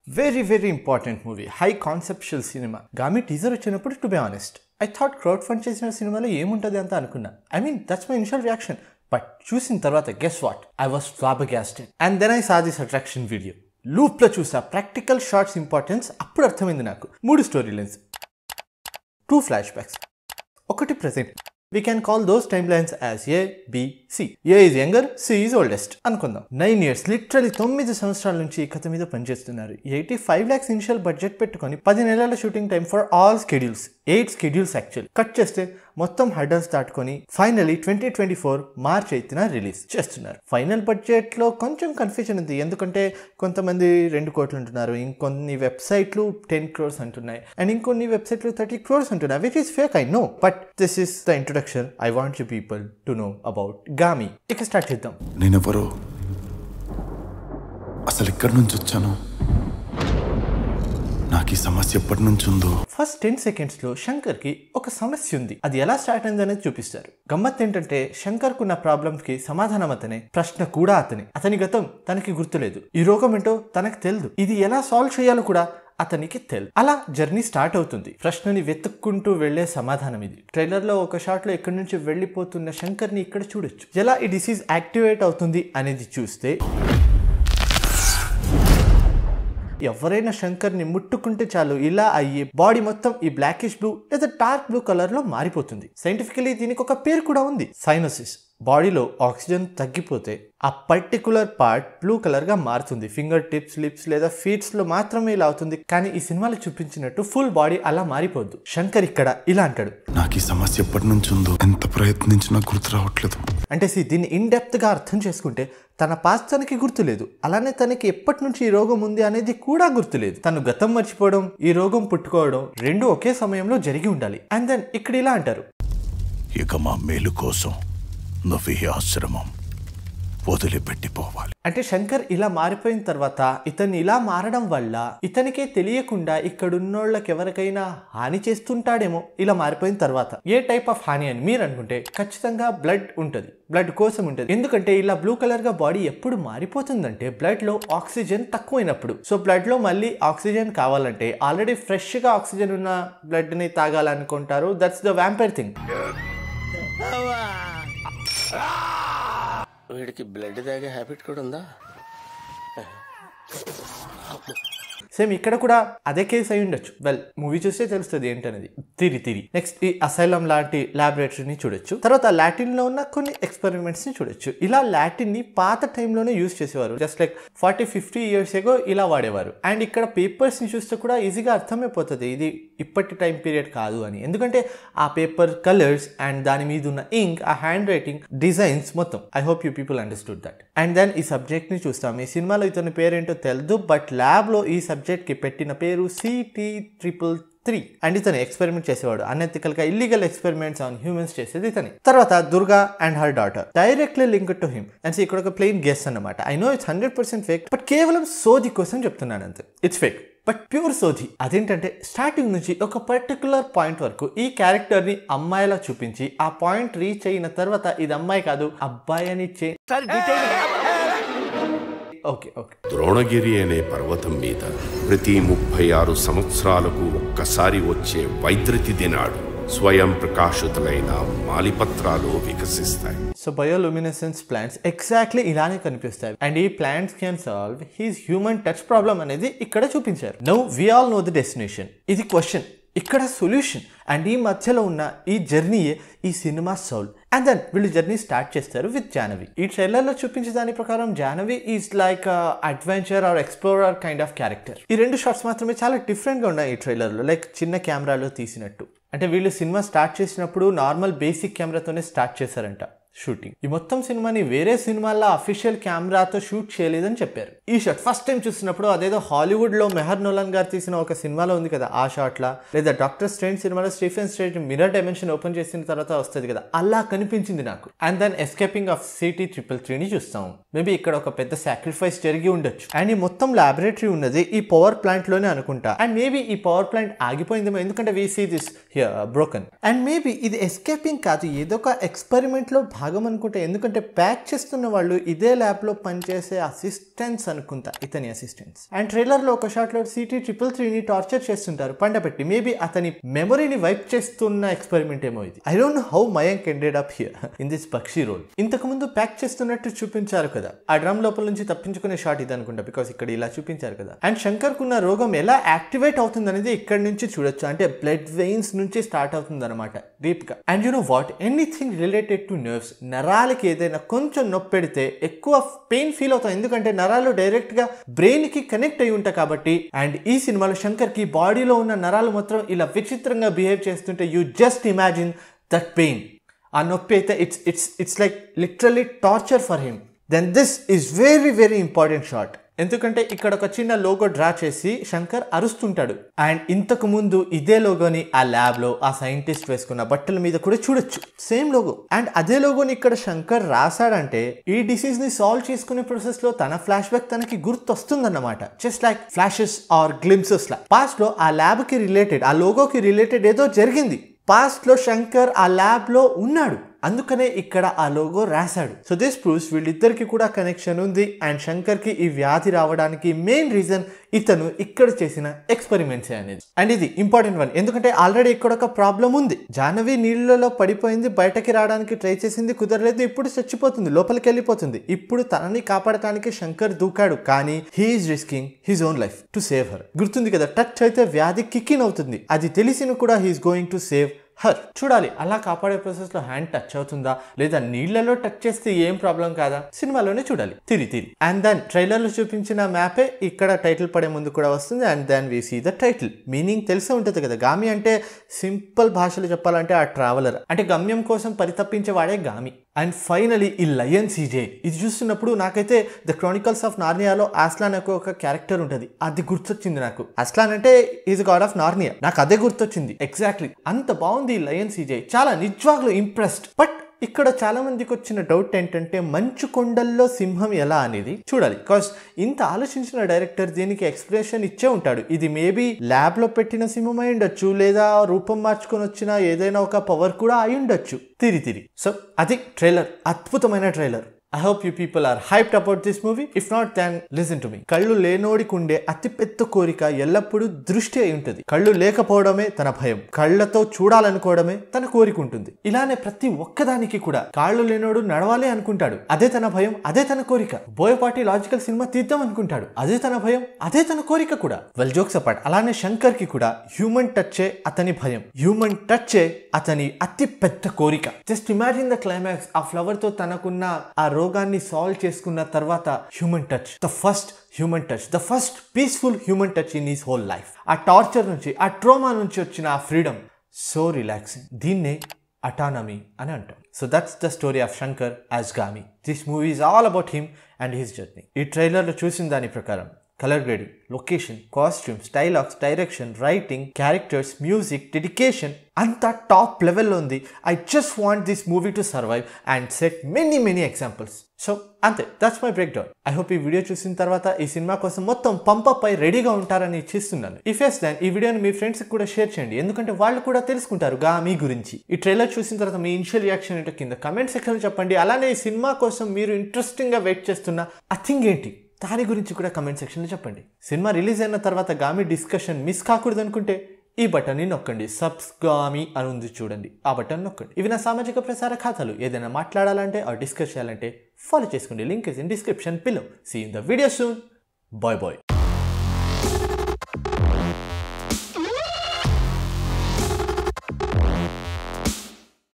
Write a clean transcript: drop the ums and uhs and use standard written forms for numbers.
Very important movie. High conceptual cinema. Gami teaser వచ్చినప్పుడు to be honest, I thought crowd fund చేసిన సినిమాలో ఏముంటది అంత అనుకున్నా. I mean, that's my initial reaction. But చూసిన తర్వాత guess what? I was flabbergasted. And then I saw this attraction video. Loop లో చూసా ప్రాక్టికల్ షార్ట్స్ ఇంపార్టెన్స్ అప్పుడు అర్థమైంది నాకు. 3 స్టోరీ లైన్స్, 2 ఫ్లాష్ బ్యాక్స్, ఒకటి present. We can call those timelines as A, B, C. A is younger, C is oldest అనుకుందాం. 9 years, literally 9 సంవత్సరాల నుంచి ఈ కథ మీద పనిచేస్తున్నారు. 85 lakhs ఇనిషియల్ బడ్జెట్ పెట్టుకొని 10 నెలల shooting time for all schedules. 8 schedules actual. Cut చేస్తే మొత్తం హర్డల్స్ దాటుకొని ఫైనలీ 2024 మార్చ్ 8న రిలీజ్ చేస్తున్నారు. ఫైనల్ బడ్జెట్ లో కొంచెం కన్ఫ్యూజన్ ఉంది, ఎందుకంటే కొంతమంది 2 కోట్లు అంటున్నారు, ఇంకొన్ని వెబ్సైట్లు 10 crores అంటున్నాయి, అండ్ ఇంకొన్ని వెబ్సైట్లు 30 crores అంటున్నాయి, which is fake I know. But this is the introduction I want you people to know about Gami. ఇక స్టార్ట్ చేద్దాం. నేనెవరో, అసలు ఎక్కడి నుంచి వచ్చాను, నాకు ఈ సమస్య ఎప్పటి నుంచి ఉందో. ఫస్ట్ 10 seconds లో శంకర్ కి ఒక సమస్య ఉంది, అది ఎలా స్టార్ట్ అయింది అనేది చూపిస్తారు. గమ్మత్ ఏంటంటే శంకర్ కున్న ప్రాబ్లమ్ కి సమాధానం అతనే, ప్రశ్న కూడా అతనే. అతని గతం తనకి గుర్తులేదు, ఈ రోగం ఏంటో తనకు తెలియదు, ఇది ఎలా సాల్వ్ చేయాలో కూడా అతనికి తెలుసు. అలా జర్నీ స్టార్ట్ అవుతుంది. ప్రశ్నని వెతుక్కుంటూ వెళ్లే సమాధానం ఇది. ట్రైలర్ లో ఒక షాట్ లో ఎక్కడి నుంచి వెళ్లిపోతున్న శంకర్ ని ఇక్కడ చూడొచ్చు. ఎలా ఈ డిసీజ్ యాక్టివేట్ అవుతుంది అనేది చూస్తే, ఎవరైనా శంకర్ ని ముట్టుకుంటే చాలు ఇలా అయ్యి బాడీ మొత్తం ఈ బ్లాకిష్ బ్లూ లేదా డార్క్ బ్లూ కలర్ లో మారిపోతుంది. సైంటిఫికలీ దీనికి ఒక పేరు కూడా ఉంది, సైనోసిస్. బాడీలో ఆక్సిజన్ తగ్గిపోతే ఆ పర్టికులర్ పార్ట్ బ్లూ కలర్ గా మారుతుంది. ఫింగర్ టిప్స్, లిప్స్ లేదా ఫీట్స్ లో మాత్రమే ఇలా అవుతుంది, కానీ ఈ సినిమాలో చూపించినట్టు ఫుల్ బాడీ అలా మారిపోద్దు. శంకర్ ఇక్కడ ఇలా అంటాడు, నాకు ఈ సమస్య ఎప్పటి నుంచి ఉందో, ఎంత ప్రయత్నించినా గుర్తు రావట్లేదు. అంటే దీన్ని ఇన్ డెప్త్ గా అర్థం చేసుకుంటే తన పాస్ట్ తనకి గుర్తులేదు, అలానే తనకి ఎప్పటి నుంచి ఈ రోగం ఉంది అనేది కూడా గుర్తులేదు. తను గతం మర్చిపోవడం, ఈ రోగం పుట్టుకోవడం రెండు ఒకే సమయంలో జరిగి ఉండాలి. అండ్ దెన్ ఇక్కడ ఇలా అంటారు, ఇక మా మేలు కోసం నువ్వు ఈ ఆశ్రమం వదిలిపెట్టిపోవాలి. అంటే శంకర్ ఇలా మారిపోయిన తర్వాత ఇతన్ని ఇలా మారడం వల్ల ఇతనికే తెలియకుండా ఇక్కడున్నోళ్ళకి ఎవరికైనా హాని చేస్తుంటాడేమో ఇలా మారిపోయిన తర్వాత. ఏ టైప్ ఆఫ్ హాని అని మీరు అనుకుంటే ఖచ్చితంగా బ్లడ్ ఉంటుంది, బ్లడ్ కోసం ఉంటుంది. ఎందుకంటే ఇలా బ్లూ కలర్ గా బాడీ ఎప్పుడు మారిపోతుందంటే బ్లడ్ లో ఆక్సిజన్ తక్కువైనప్పుడు. సో బ్లడ్ లో మళ్ళీ ఆక్సిజన్ కావాలంటే ఆల్రెడీ ఫ్రెష్ గా ఆక్సిజన్ ఉన్న బ్లడ్ ని తాగాలనుకుంటారు. That's the vampire thing. వీడికి బ్లడ్ తాగే హ్యాబిట్ కూడా ఉందా? సేమ్ ఇక్కడ కూడా అదే కేసు అయి ఉండొచ్చు. వెల్, మూవీ చూస్తే తెలుస్తుంది ఏంటనేది. తిరి నెక్స్ట్ ఈ అసైలం లాంటి ల్యాబొరేటరీని చూడొచ్చు. తర్వాత లాటిన్ లో ఉన్న కొన్ని ఎక్స్పెరిమెంట్స్ ని చూడొచ్చు. ఇలా లాటిన్ ని పాత టైంలోనే యూజ్ చేసేవారు, జస్ట్ లైక్ 40-50 years ago ఇలా వాడేవారు. అండ్ ఇక్కడ పేపర్స్ ని చూస్తే కూడా ఈజీగా అర్థమైపోతుంది ఇది ఇప్పటి టైం పీరియడ్ కాదు అని, ఎందుకంటే ఆ పేపర్ కలర్స్ అండ్ దాని మీద ఉన్న ఇంక్, ఆ హ్యాండ్ రైటింగ్, డిజైన్స్ మొత్తం. I hope you people understood that. And then ఈ సబ్జెక్ట్ ని చూస్తాం. ఈ సినిమాలో ఇతని పేరేంటో తెలియదు, బట్ ల్యాబ్ లో ఈ సబ్జెక్ట్ కి పెట్టిన పేరు CT333. అండ్ ఇతను ఎక్స్పెరిమెంట్ చేసేవాడు, అన్ఎథికల్ గా ఇల్లీగల్ ఎక్స్పెరిమెంట్స్ ఆన్ హ్యూమన్స్ చేసేది ఇతని. తర్వాత Durga and her daughter directly linked to him. And ఇక్కడ ఒక ప్లెయిన్ గెస్ అన్నమాట. I know it's 100% fake, but కేవలం సోది కోసం చెప్తున్నాను అంతే. ఇట్స్ ఫేక్ బట్ ప్యూర్ సోది. అదేంటంటే స్టార్టింగ్ నుంచి ఒక పర్టికులర్ పాయింట్ వరకు ఈ క్యారెక్టర్ ని అమ్మాయిలా చూపించి ఆ పాయింట్ రీచ్ అయిన తర్వాత ఇది అమ్మాయి కాదు అబ్బాయి అని ఓకే ద్రోణగిరి అనే పర్వతం మీద ప్రతి 36 సంవత్సరాలకు ఒక్కసారి వచ్చే వైద్యుతి దినాడు స్వయం ప్రకాశితులైన మాలిపత్రాలు వికసిస్తాయి. సో బయోలుమినెసెన్స్ ప్లాంట్స్ ఎగ్జాక్ట్లీ ఇలానే కనిపిస్తాయి. అండ్ ఈ plants can solve his human touch problem అనేది ఇక్కడ చూపించారు. Now we all know the destination, ఇది క్వశ్చన్, ఇక్కడ సొల్యూషన్. అండ్ ఈ మధ్యలో ఉన్న ఈ జర్నీయే ఈ సినిమా సోల్. అండ్ దెన్ వీళ్ళు జర్నీ స్టార్ట్ చేస్తారు విత్ జాహ్నవి. ఈ ట్రైలర్ లో చూపించే దాని ప్రకారం Jahnavi is like adventure or explorer kind of character. ఈ 2 షాట్స్ మాత్రమే చాలా డిఫరెంట్ గా ఉన్నాయి ఈ ట్రైలర్ లో, లైక్ చిన్న కెమెరాలో తీసినట్టు. అంటే వీళ్ళు సినిమా స్టార్ట్ చేసినప్పుడు నార్మల్ బేసిక్ కెమెరాతోనే స్టార్ట్ చేశారంట షూటింగ్. ఈ మొత్తం సినిమాని వేరే సినిమాల్లో అఫీషియల్ కెమెరాతో షూట్ చేయలేదని చెప్పారు. ఈ షాట్ ఫస్ట్ టైం చూసినప్పుడు అదేదో హాలీవుడ్ లో మెహర్ నోలన్ గారు తీసిన ఒక సినిమాలో ఉంది కదా ఆ షాట్ లా, లేదా డాక్టర్ స్ట్రేంజ్ సినిమాలో Stephen strange mirror dimension open చేసిన తర్వాత వస్తుంది కదా, అలా కనిపించింది నాకు. And then escaping of CT333 ని చూస్తాం. మేబీ ఇక్కడ ఒక పెద్ద సాక్రిఫైస్ జరిగి ఉండొచ్చు. అండ్ ఈ మొత్తం ల్యాబొరేటరీ ఉన్నది ఈ పవర్ ప్లాంట్ లోనే అనుకుంటా. అండ్ మేబీ ఈ పవర్ ప్లాంట్ ఆగిపోయిందేమో, ఎందుకంటే we see this here broken. And maybe ఇది ఎస్కేపింగ్ కాదు, ఏదో ఒక ఎక్స్పెరిమెంట్ లో భాగం అనుకుంటా, ఎందుకంటే ప్యాక్ చేస్తున్న వాళ్ళు ఇదే ల్యాబ్లో పనిచేసే అసిస్టెంట్స్ అనుకుంటా, ఇతని అసిస్టెంట్స్. అండ్ ట్రైలర్లో ఒక షాట్లో CT-333ని టార్చర్ చేస్తుంటారు పండబెట్టి. మేబీ అతని మెమరీని వైప్ చేస్తున్న ఎక్స్పెరిమెంట్ ఏమో ఇది. I don't know how Mayank ended up here in this పక్షి రోల్. ఇంతకు ముందు ప్యాక్ చేస్తున్నట్టు చూపించారు కదా, ఆ డ్రమ్ లోపల నుంచి తప్పించుకునే షాట్ ఇది అనుకుంటా, బికాస్ ఇక్కడ ఇలా చూపించారు కదా. అండ్ శంకర్ కున్న రోగం ఎలా యాక్టివేట్ అవుతుంది అనేది ఇక్కడ నుంచి చూడొచ్చు. అంటే బ్లడ్ వెయిన్స్ నుంచి స్టార్ట్ అవుతుంది అనమాట డీప్ గా. And you know what, anything related to nerves, నరాలకి ఏదైనా కొంచెం నొప్పి పెడితే ఎక్కువ పెయిన్ ఫీల్ అవుతాం, ఎందుకంటే నరాలు డైరెక్ట్ గా బ్రెయిన్ కి కనెక్ట్ అయి ఉంటాయి కాబట్టి. అండ్ ఈ సినిమాలో శంకర్ కి బాడీలో ఉన్న నరాలు మాత్రం ఇలా విచిత్రంగా బిహేవ్ చేస్తుంటే you just imagine that pain. ఆ నొప్పి అయితే it's like literally torture for him. Then this is very very important shot, ఎందుకంటే ఇక్కడ ఒక చిన్న లోగో డ్రా చేసి శంకర్ అరుస్తుంటాడు. అండ్ ఇంతకు ముందు ఇదే లోగోని ఆ ల్యాబ్ లో ఆ సైంటిస్ట్ వేసుకున్న బట్టల మీద కూడా చూడొచ్చు, సేమ్ లోగో. అండ్ అదే లోగోని ఇక్కడ శంకర్ రాశాడంటే ఈ డిసీజ్ ని సాల్వ్ చేసుకునే ప్రాసెస్ లో తన ఫ్లాష్ బ్యాక్ తనకి గుర్తొస్తుందన్నమాట. Just like flashes or glimpses లా. పాస్ట్ లో ఆ ల్యాబ్ కి రిలేటెడ్, ఆ లోగోకి రిలేటెడ్ ఏదో జరిగింది. పాస్ట్ లో శంకర్ ఆ ల్యాబ్ లో ఉన్నాడు, అందుకనే ఇక్కడ ఆ లోగో రాశాడు. సో దిస్ ప్రూవ్స్ వీళ్ళిద్దరికి కూడా కనెక్షన్ ఉంది. అండ్ శంకర్ కి ఈ వ్యాధి రావడానికి మెయిన్ రీజన్ ఇతను ఇక్కడ చేసిన ఎక్స్పెరిమెంట్స్ అనేది. అండ్ ఇది ఇంపార్టెంట్ వన్, ఎందుకంటే ఆల్రెడీ ఇక్కడ ఒక ప్రాబ్లం ఉంది. జాహ్నవి నీళ్ళలో పడిపోయింది, బయటకి రావడానికి ట్రై చేసింది, కుదరలేదు, ఇప్పుడు చచ్చిపోతుంది, లోపలికి వెళ్ళిపోతుంది. ఇప్పుడు తనని కాపాడటానికి శంకర్ దూకాడు, కానీ he's risking his own life to save her. గుర్తుంది కదా, టచ్ అయితే వ్యాధి కిక్కిన్ అవుతుంది, అది తెలిసిన కూడా he's going to save her. చూడాలి అలా కాపాడే ప్రాసెస్ లో హ్యాండ్ టచ్ అవుతుందా, లేదా నీళ్లలో టచ్ చేస్తే ఏం ప్రాబ్లం కాదా, సినిమాలోనే చూడాలి తిరిగి. అండ్ దెన్ ట్రైలర్ లో చూపించిన మ్యాపే ఇక్కడ టైటిల్ పడే ముందు కూడా వస్తుంది. And then we see the title. Meaning తెలిసే ఉంటుంది కదా, గామి అంటే సింపుల్ భాషలో చెప్పాలంటే ఆ ట్రావెలర్, అంటే గమ్యం కోసం పరితపించేవాడే గామి. అండ్ ఫైనలీ ఈ లయన్ CJ, ఇది చూస్తున్నప్పుడు నాకైతే ద క్రానికల్స్ ఆఫ్ నార్నియాలో ఆస్లాన్ ఒక క్యారెక్టర్ ఉంటుంది, అది గుర్తొచ్చింది నాకు. ఆస్లాన్ అంటే ఈజ్ గాడ్ ఆఫ్ నార్నియా, నాకు అదే గుర్తొచ్చింది ఎగ్జాక్ట్లీ. అంత బాగుంది లయన్ CJ, చాలా నిజంగా ఇంప్రెస్డ్. బట్ ఇక్కడ చాలా మందికి వచ్చిన డౌట్ ఏంటంటే మంచు కొండల్లో సింహం ఎలా అనేది చూడాలి. బికాస్ ఇంత ఆలోచించిన డైరెక్టర్ దీనికి ఎక్స్ప్రెషన్ ఇచ్చే ఉంటాడు. ఇది మేబీ ల్యాబ్ లో పెట్టిన సింహం అయి ఉండొచ్చు, లేదా రూపం మార్చుకొని వచ్చిన ఏదైనా ఒక పవర్ కూడా అయి ఉండొచ్చు తిరిగి. సో అది ట్రైలర్, అద్భుతమైన trailer. I hope you people are hyped about this movie. If not, then listen to me. కళ్ళు లేనోడికుండే అతి పెద్ద కోరిక ఎల్లప్పుడూ దృష్టి అయి ఉంటుంది. కళ్ళు లేకపోవడమే తన భయం, కళ్ళతో చూడాలనుకోవడమే తన కోరిక ఉంటుంది. ఇలానే ప్రతి ఒక్కదానికి కూడా కాళ్ళు లేనోడు నడవాలి అనుకుంటాడు, అదే తన భయం, అదే తన కోరిక. బోయపాటి లాజికల్ సినిమా తీద్దాం అనుకుంటాడు, అదే తన భయం, అదే తన కోరిక కూడా. వెల్ జోక్స్ అపార్ట్, అలానే శంకర్ కి కూడా హ్యూమన్ టచ్చే అతని భయం, హ్యూమన్ టచ్చే అతని అతి పెద్ద కోరిక. జస్ట్ ఇమాజిన్ ద క్లైమాక్స్, ఆ ఫ్లవర్ తో తనకున్న ఆ రోగాన్ని సాల్వ్ చేసుకున్న తర్వాత human touch, the first human touch, the first peaceful human touch in his whole life. ఆ టార్చర్ నుంచి, ఆ ట్రోమా నుంచి వచ్చిన ఆ ఫ్రీడమ్, సో రిలాక్సింగ్. దీన్నే అటానమీ అని అంటాం. So that's the story of Shankar as Gami. This movie is all about him and his journey. ఈ ట్రైలర్లో చూసిన దాని ప్రకారం colour grading, location, costumes, dialogues, direction, writing, characters, music, dedication అంతా టాప్ లెవెల్లో ఉంది. I just want this movie to survive and set many examples. So అంతే, that's my break down. I hope ఈ వీడియో చూసిన తర్వాత ఈ సినిమా కోసం మొత్తం పంపప్ అయి రెడీగా ఉంటారని ఇచ్చిస్తున్నాను. ఇఫ్ ఎస్ దెన్ ఈ వీడియోని మీ ఫ్రెండ్స్కి కూడా షేర్ చేయండి, ఎందుకంటే వాళ్ళు కూడా తెలుసుకుంటారు గామి గురించి. ఈ ట్రైలర్ చూసిన తర్వాత మీ ఇనిషియల్ రియాక్షన్ ఏంటో కింద కమెంట్ సెక్షన్లో చెప్పండి. అలానే ఈ సినిమా కోసం మీరు ఇంట్రెస్టింగ్గా వెయిట్ చేస్తున్న ఆ థింగ్ ఏంటి, దాని గురించి కూడా కమెంట్ సెక్షన్లో చెప్పండి. సినిమా రిలీజ్ అయిన తర్వాత గామి డిస్కషన్ మిస్ కాకూడదు అనుకుంటే ఈ బటన్ని నొక్కండి, సబ్స్క్రామి అని ఉంది చూడండి, ఆ బటన్ నొక్కండి. ఇవి నా సామాజిక ప్రసార ఖాతాలు. ఏదైనా మాట్లాడాలంటే ఆ డిస్కస్ చేయాలంటే ఫాలో చేసుకోండి. Link is in description below. See in the video soon. Bye bye.